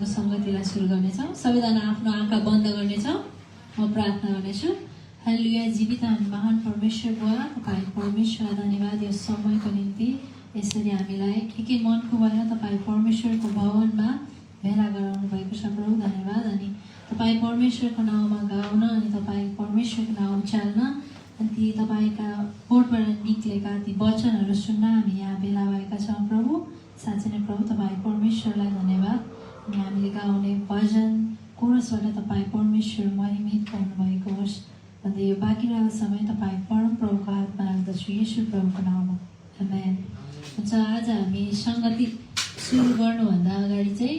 संगतिलाई सुरु गर्नेछौँ। सबैजना आफ्नो आँखा बन्द गर्नेछौँ। म प्रार्थना गर्नेछु। हालेलुया। जीवित महान परमेश्वर बुवा, तपाईँ परमेश्वर धन्यवाद यो समयको निम्ति यसरी हामीलाई के मनको भएर तपाईँ परमेश्वरको भवनमा भेला गराउनु भएको छ प्रभु, धन्यवाद। अनि तपाईँ परमेश्वरको नाउँमा गाउन अनि तपाईँ परमेश्वरको नाउँ उचाल्न अनि ती तपाईँका कोटबाट निक्लेका ती वचनहरू सुन्न हामी यहाँ भेला भएका छौँ प्रभु। साँच्चै नै प्रभु तपाईँ परमेश्वरलाई धन्यवाद। अनि हामीले गाउने भजन कोरसबाट तपाईँ परमेश्वर महिमित गर्नुभएको होस् भन्दै यो बाँकी रहेको समय तपाईँ परम प्रभुको हातमा राख्दछु येशू प्रभुको नाउँमा, आमेन। हुन्छ, आज हामी सङ्गति सुरु गर्नुभन्दा अगाडि चाहिँ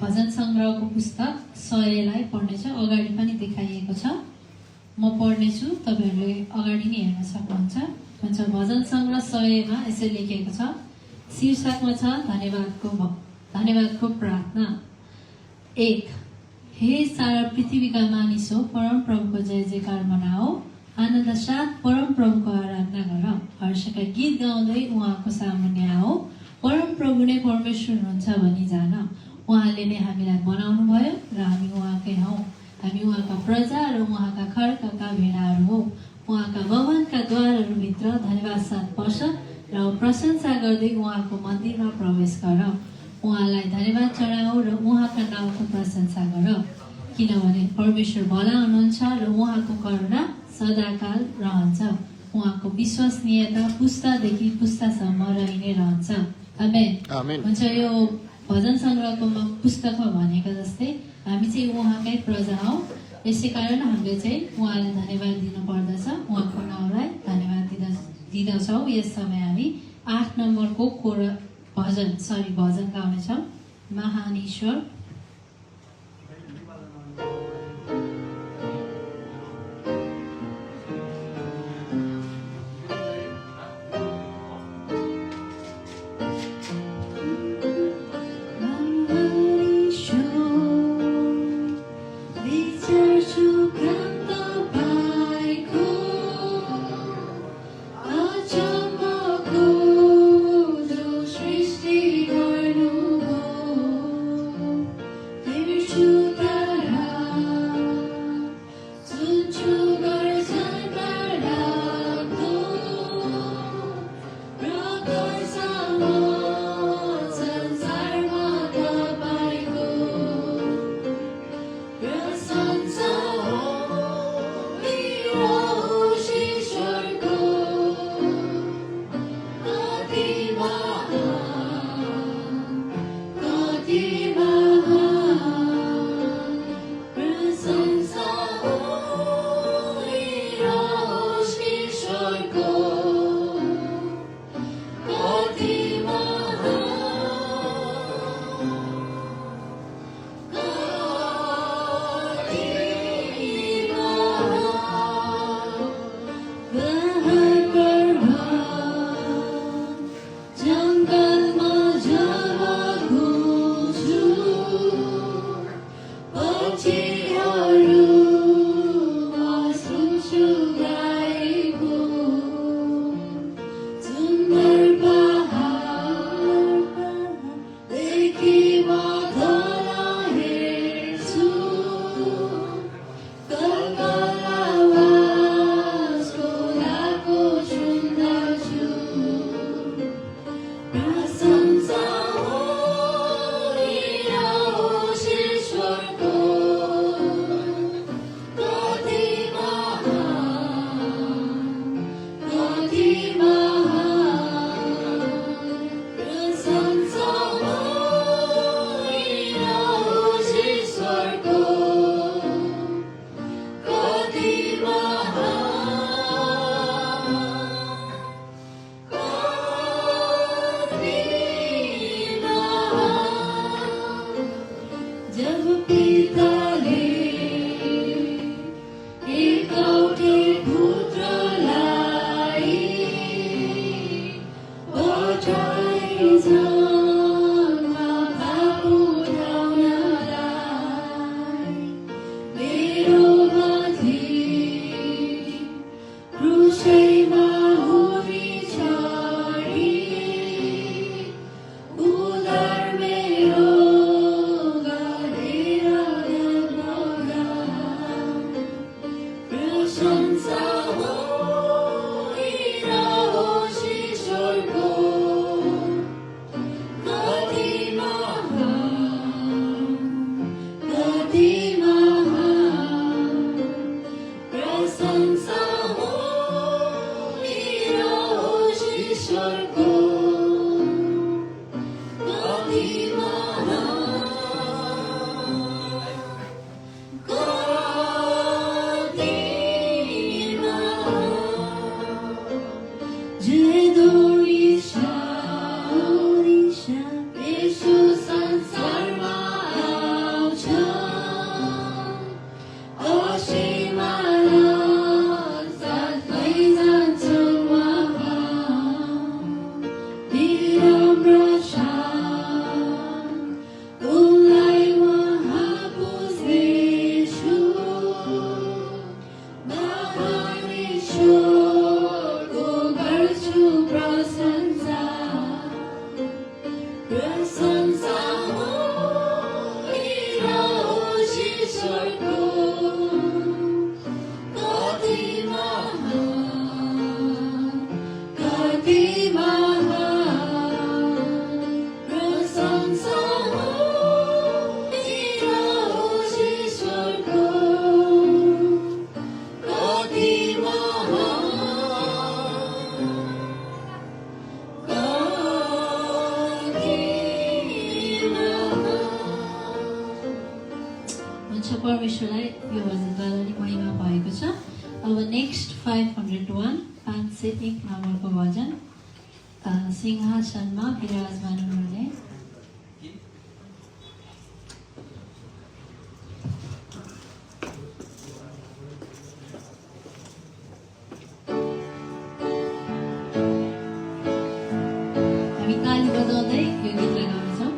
भजन सङ्ग्रहको पुस्तक 100लाई पढ्नेछौँ। अगाडि पनि देखाइएको छ, म पढ्नेछु, तपाईँहरूले अगाडि नै हेर्न सक्नुहुन्छ। हुन्छ, भजन सङ्ग्रह 100मा यसरी लेखिएको छ। शीर्षकमा छ धन्यवादको प्रार्थना। 1। हे सारा पृथ्वीका मानिसो, परम प्रभुको जय जयकार मनाओ, आनन्द साथ परम प्रभुको आराधना गर, हर्षका गीत गाउँदै उहाँको सामुन्ने आओ। परम प्रभु नै परमेश्वर हुनुहुन्छ भनी जान, उहाँले नै हामीलाई बनाउनु भयो र हामी उहाँकै हौँ। हामी उहाँका प्रजा र उहाँका खड्काका भेडाहरू हो। उहाँका भवनका द्वारहरूभित्र धन्यवाद साथ पस र प्रशंसा गर्दै उहाँको मन्दिरमा प्रवेश गर। उहाँलाई धन्यवाद चढाऊ र उहाँका नामको प्रशंसा गर, किनभने परमेश्वर भला हुनुहुन्छ र उहाँको करुणा सदाकाल रहन्छ। उहाँको विश्वसनीयता पुस्तादेखि पुस्तासम्म रहि नै रहन्छ, आमेन। हुन्छ, यो भजन सङ्ग्रहको पुस्तकमा भनेको जस्तै हामी चाहिँ उहाँकै प्रजा हौ। यसै कारण हामीले चाहिँ उहाँलाई धन्यवाद दिनुपर्दछ, उहाँको नाउँलाई धन्यवाद दिँदछौँ। यस समय हामी 8 नम्बरको भजन गाउनेछौँ। महान ईश्वर। हुनुहुन्छ परमेश्वरलाई यो भजनद्वारा नि महिमा भएको छ। अब नेक्स्ट 501 501 नम्बरको भजन सिंहासनमा विराजमान हुनुहुने हामी ताली बजाउँदै यो गीतलाई गाउँछौँ।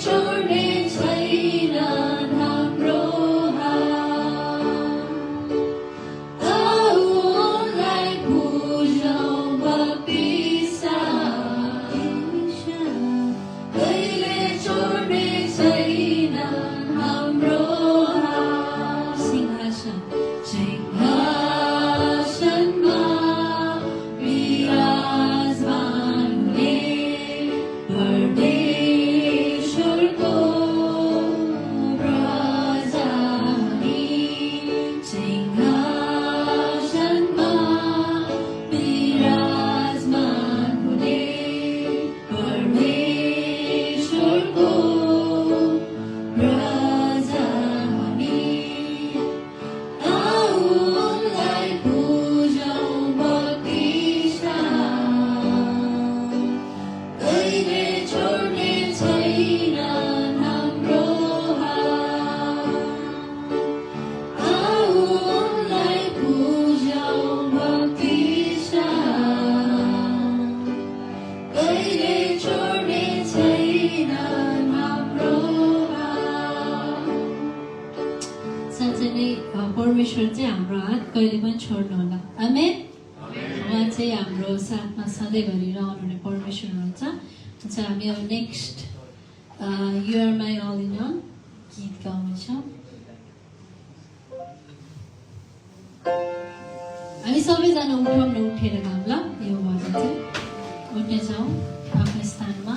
छोड्ने छैन साँच्चै नै परमेश्वर चाहिँ हाम्रो हात कहिले पनि छोड्नुहुन्न आमेन उहाँ चाहिँ हाम्रो साथमा सधैँभरि रहनुहुने परमेश्वर हुनुहुन्छ हामी अब next you are my all in all गीत गाउनेछौँ हामी सबैजना उठौँ न उठेर गाउँ ल यो भजन चाहिँ उठ्नेछौँ आफ्नो स्थानमा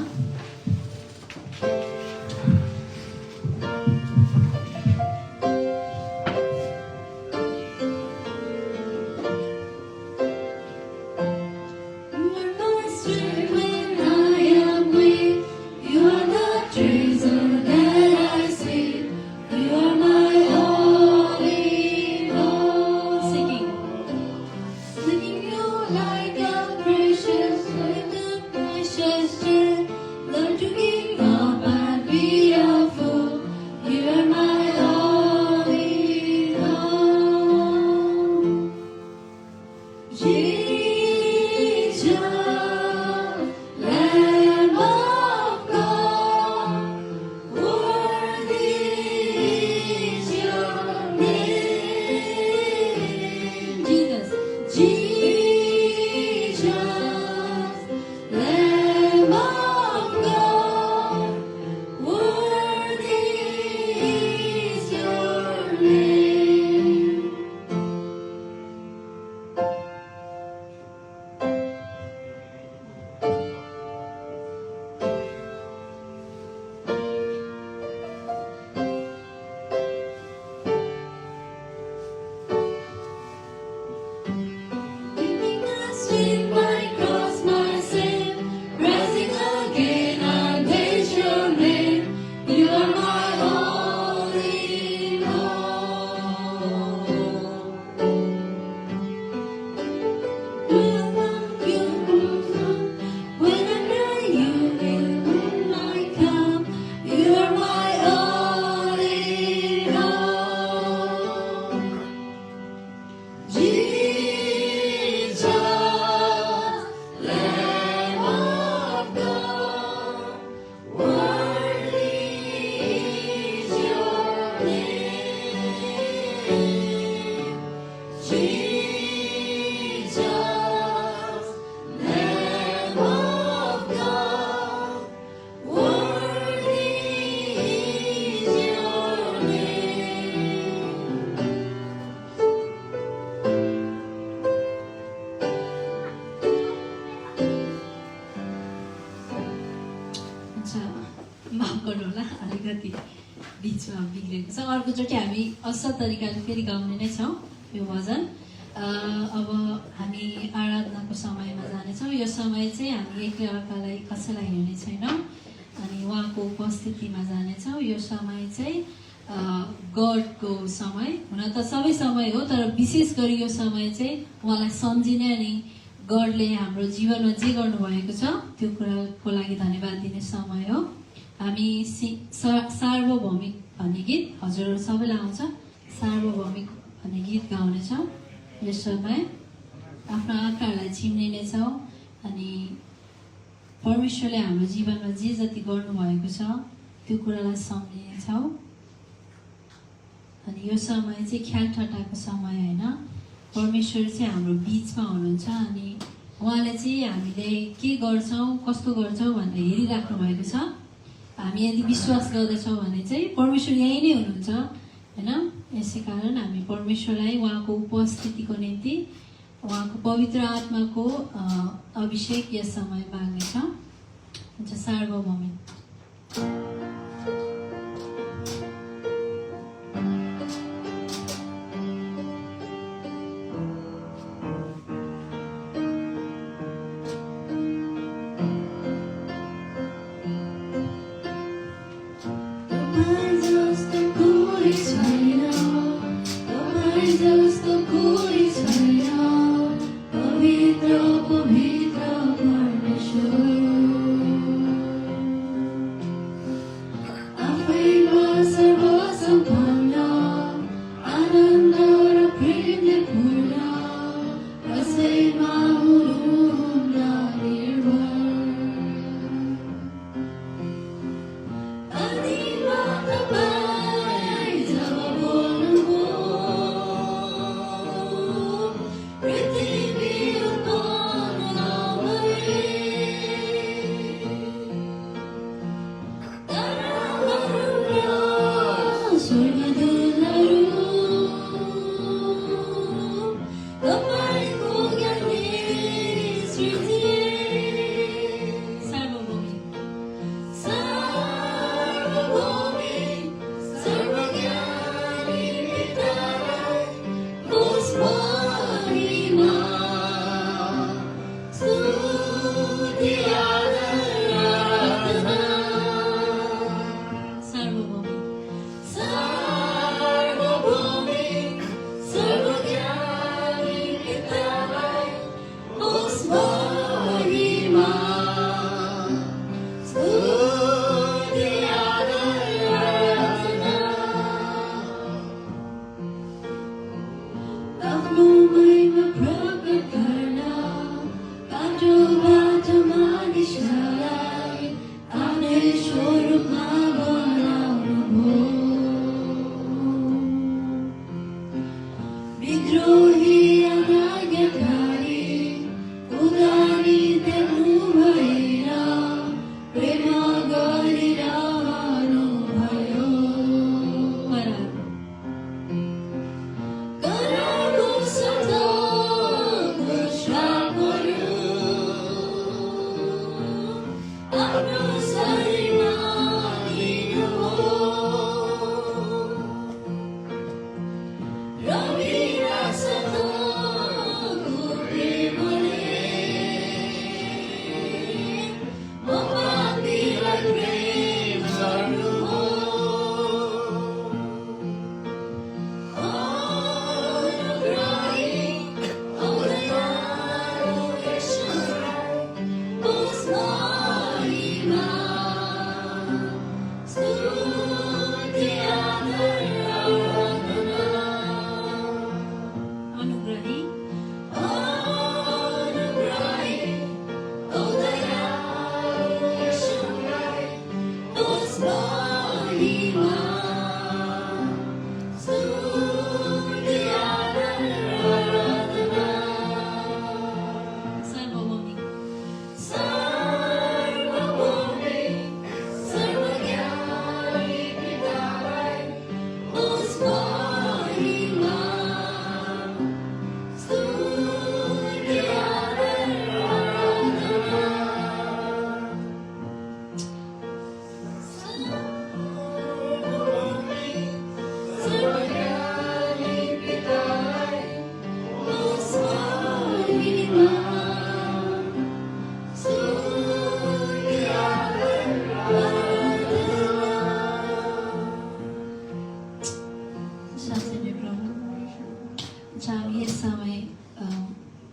अर्कोचोटि हामी असल तरिकाले फेरि गाउने नै छौँ यो भजन अब हामी आराधनाको समयमा जानेछौँ यो समय चाहिँ हामी एक अर्कालाई कसैलाई हेर्ने छैनौँ अनि उहाँको उपस्थितिमा जानेछौँ यो समय चाहिँ गडको समय हुन त सबै समय हो तर विशेष गरी यो समय चाहिँ उहाँलाई सम्झिने अनि गडले हाम्रो जीवनमा जे गर्नुभएको छ त्यो कुराको लागि धन्यवाद दिने समय हो हामी सार्वभौमिक भन्ने गीत हजुरहरू सबैलाई आउँछ सार्वभौमिक भन्ने गीत गाउनेछौँ यस समय आफ्नो आँखाहरूलाई चिम्लिनेछौँ अनि परमेश्वरले हाम्रो जीवनमा जे जति गर्नुभएको छ त्यो कुरालाई सम्झिनेछौँ अनि यो समय चाहिँ ख्याल ठट्टाको समय होइन परमेश्वर चाहिँ हाम्रो बिचमा हुनुहुन्छ अनि उहाँले चाहिँ हामीले के गर्छौँ कस्तो गर्छौँ भनेर हेरिराख्नु भएको छ हामी यदि विश्वास गर्दछौँ भने चाहिँ परमेश्वर यहीँ नै हुनुहुन्छ होइन यसै कारण हामी परमेश्वरलाई उहाँको उपस्थितिको निम्ति उहाँको पवित्र आत्माको अभिषेक यस समय माग्नेछौँ सार्वभौमिक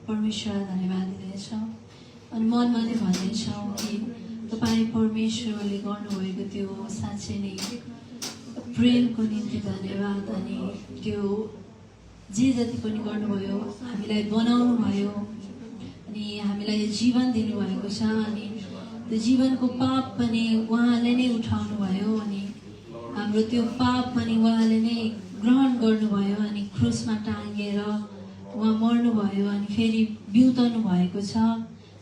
परमेश्वरलाई धन्यवाद दिँदैछौँ अनि मनमा नै भन्दैछौँ कि तपाईँ परमेश्वरले गर्नुभएको त्यो साँच्चै नै प्रेमको निम्ति धन्यवाद। अनि त्यो जे जति पनि गर्नुभयो हामीलाई बनाउनु भयो अनि हामीलाई यो जीवन दिनुभएको छ अनि त्यो जीवनको पाप पनि उहाँले नै उठाउनु भयो अनि हाम्रो त्यो पाप पनि उहाँले नै ग्रहण गर्नुभयो अनि क्रुसमा टाँगेर उहाँ मर्नुभयो अनि फेरि बिउताउनु भएको छ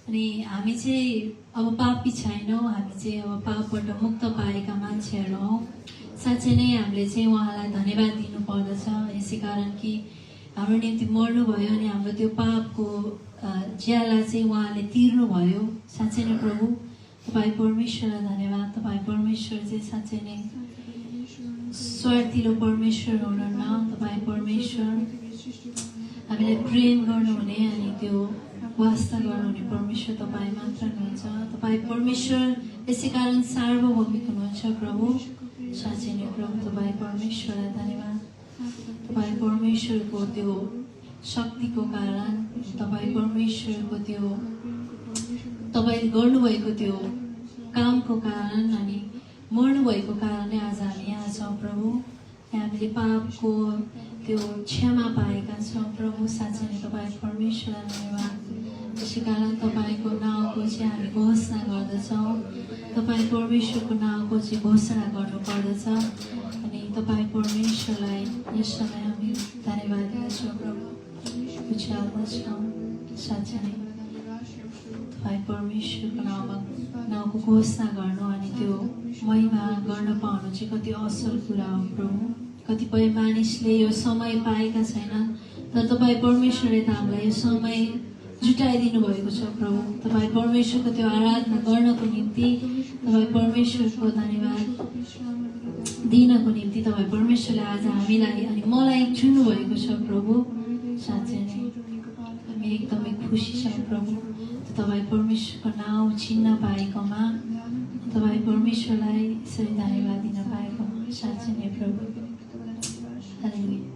अनि हामी चाहिँ अब पापी छैनौँ, हामी चाहिँ अब पापबाट मुक्त पाएका मान्छेहरू हौँ। साँच्चै नै हामीले चाहिँ उहाँलाई धन्यवाद दिनुपर्दछ यसै कारण कि हाम्रो निम्ति मर्नुभयो अनि हाम्रो त्यो पापको ज्याला चाहिँ उहाँले तिर्नुभयो। साँच्चै नै प्रभु तपाईँ परमेश्वरलाई धन्यवाद। तपाईँ परमेश्वर चाहिँ साँच्चै नै स्वार्थिलो परमेश्वर हुनुहुन्न। तपाईँ परमेश्वर हामीलाई प्रेम गर्नुहुने अनि त्यो वास्ता गर्नुहुने परमेश्वर तपाईँ मात्र हुनुहुन्छ। तपाईँ परमेश्वर यसै कारण सार्वभौमिक हुनुहुन्छ प्रभु। साँच्चै नै प्रभु तपाईँ परमेश्वरलाई धन्यवाद। तपाईँ परमेश्वरको त्यो शक्तिको कारण, तपाईँ परमेश्वरको त्यो तपाईँले गर्नुभएको त्यो कामको कारण अनि मर्नुभएको कारणले आज हामी यहाँ छौँ प्रभु। हामीले पापको त्यो क्षमा पाएका छौँ प्रभु। साँच्चै नै तपाईँ परमेश्वरलाई धन्यवाद। त्यसै कारण तपाईँको नाउँको चाहिँ हामी घोषणा गर्दछौँ। तपाईँ परमेश्वरको नाउँको चाहिँ घोषणा गर्नुपर्दछ अनि तपाईँ परमेश्वरलाई यस समय हामी धन्यवाद दिन्छौँ प्रभु। उचाल्दछौँ। साँच्चै नै तपाईँ परमेश्वरको नाउँको घोषणा गर्नु अनि त्यो महिमा गर्न पाउनु चाहिँ कति असल कुरा हो प्रभु। कतिपय मानिसले यो समय पाएका छैनन्, तर तपाईँ परमेश्वरले त हामीलाई यो समय जुटाइदिनु भएको छ प्रभु। तपाईँ परमेश्वरको त्यो आराधना गर्नको निम्ति, तपाईँ परमेश्वरको धन्यवाद दिनको निम्ति तपाईँ परमेश्वरले आज हामीलाई अनि मलाई चुन्नु भएको छ प्रभु। साँच्चै नै हामी एकदमै खुसी छौँ प्रभु, तपाईँ परमेश्वरको नाउँ चिन्न पाएकोमा, तपाईँ परमेश्वरलाई यसरी धन्यवाद दिन पाएकोमा साँच्चै नै प्रभु। हालेलुया।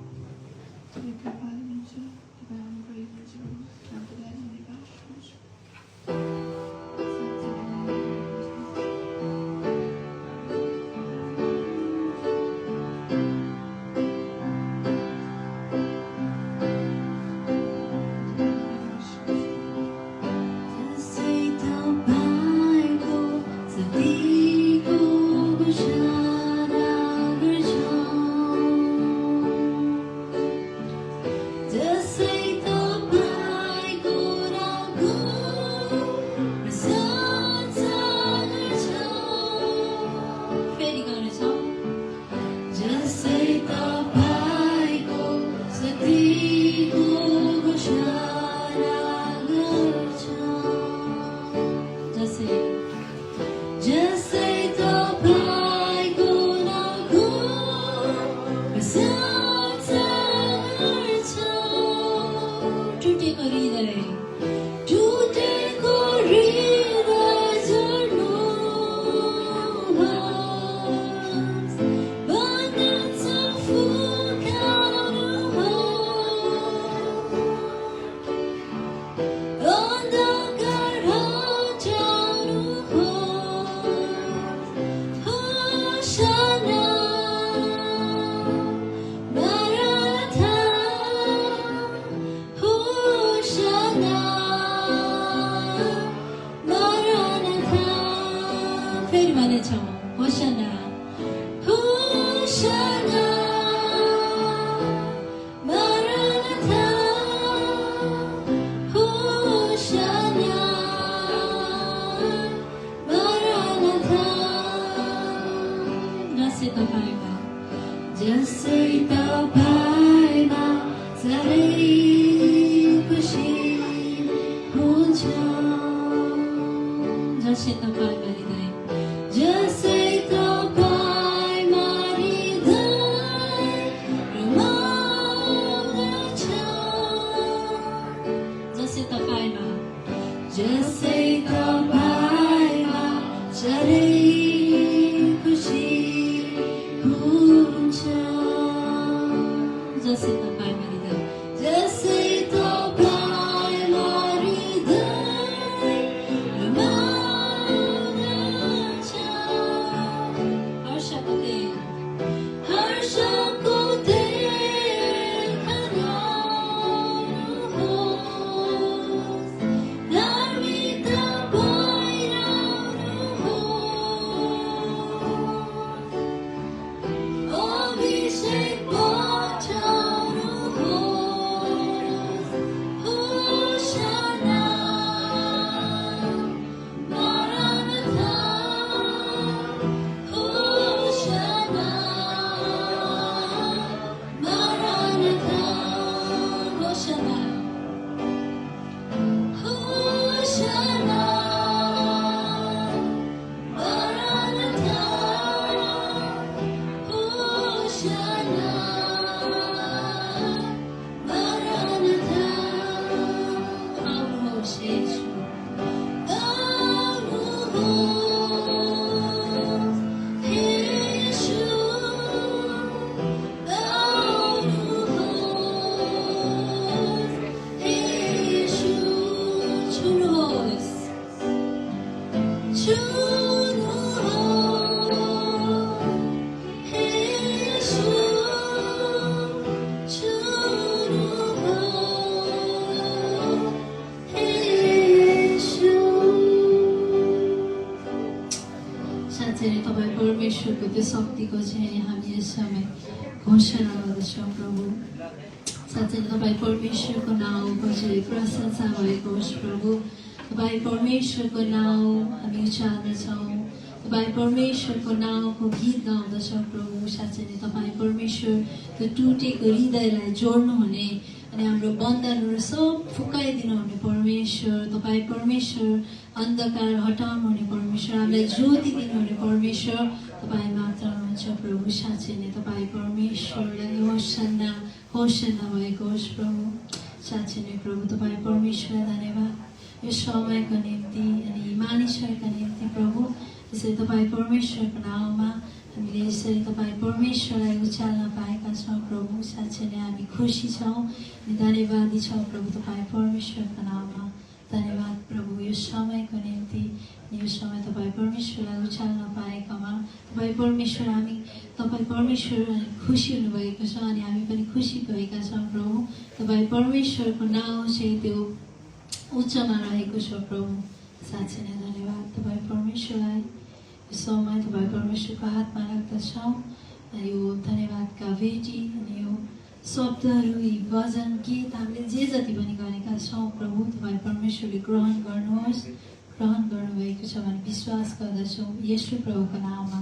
परमेश्वरको त्यो शक्तिको चाहिँ हामी यस समय घोषणा गर्दछौँ प्रभु। साँच्चै तपाईँ परमेश्वरको नाउँको चाहिँ प्रशंसा भएको होस् प्रभु। तपाईँ परमेश्वरको नाउँ हामी उचाल्दछौँ तपाईँ परमेश्वरको नाउँको गीत गाउँदछौँ प्रभु साँच्चै नै तपाईँ परमेश्वर त्यो टुटेको हृदयलाई जोड्नुहुने अनि हाम्रो बन्धनहरू सब फुकाइदिनुहुने परमेश्वर तपाईँ परमेश्वर अन्धकार हटाउनुहुने परमेश्वर हामीलाई ज्योति दिनुहुने परमेश्वर तपाईँ मात्र हुनुहुन्छ प्रभु साँच्चै नै तपाईँ परमेश्वरलाई होसन्ना होसन्ना भएको होस् प्रभु साँच्चै नै प्रभु तपाईँ परमेश्वरलाई धन्यवाद यो समयको निम्ति अनि मानिसहरूका निम्ति प्रभु यसरी तपाईँ परमेश्वरको नाउँमा हामीले यसरी तपाईँ परमेश्वरलाई उचाल्न पाएका छौँ प्रभु साँच्चै नै हामी खुसी छौँ अनि धन्यवादी छौँ प्रभु तपाईँ परमेश्वरको नाउँमा धन्यवाद प्रभु यो समयको निम्ति यो समय तपाईँ परमेश्वरलाई उचाल्न पाएकामा तपाईँ परमेश्वर हामी तपाईँ परमेश्वर खुसी हुनुभएको छ अनि हामी पनि खुसी भएका छौँ प्रभु तपाईँ परमेश्वरको नाउँ चाहिँ त्यो उच्चमा रहेको छ प्रभु साँच्चै नै धन्यवाद तपाईँ परमेश्वरलाई यो समय तपाईँ परमेश्वरको हातमा राख्दछौँ यो धन्यवादका भेटी अनि यो शब्दहरू यी भजन गीत हामीले जे जति पनि गरेका छौँ प्रभु तपाईँ परमेश्वरले ग्रहण गर्नुहोस् ग्रहण गर्नुभएको छ भने विश्वास गर्दछौँ यशु प्रभुको नाममा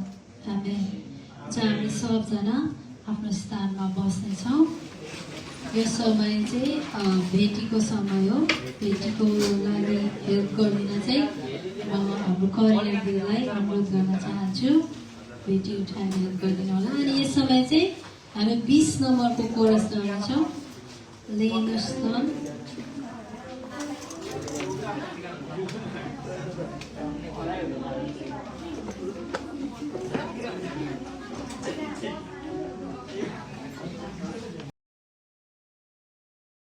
आमेन चाहिँ हामी सबजना आफ्नो स्थानमा बस्नेछौँ यो समय चाहिँ भेटीको समय हो भेटीको लागि हेल्प गरिदिन चाहिँ म हाम्रो करियर दिदीलाई अनुरोध गर्न चाहन्छु भेटी उठाएर हेल्प गरिदिनु होला अनि यस समय चाहिँ हामी 20 नम्बरको कोरस गर्नेछौँ लिनुहोस् न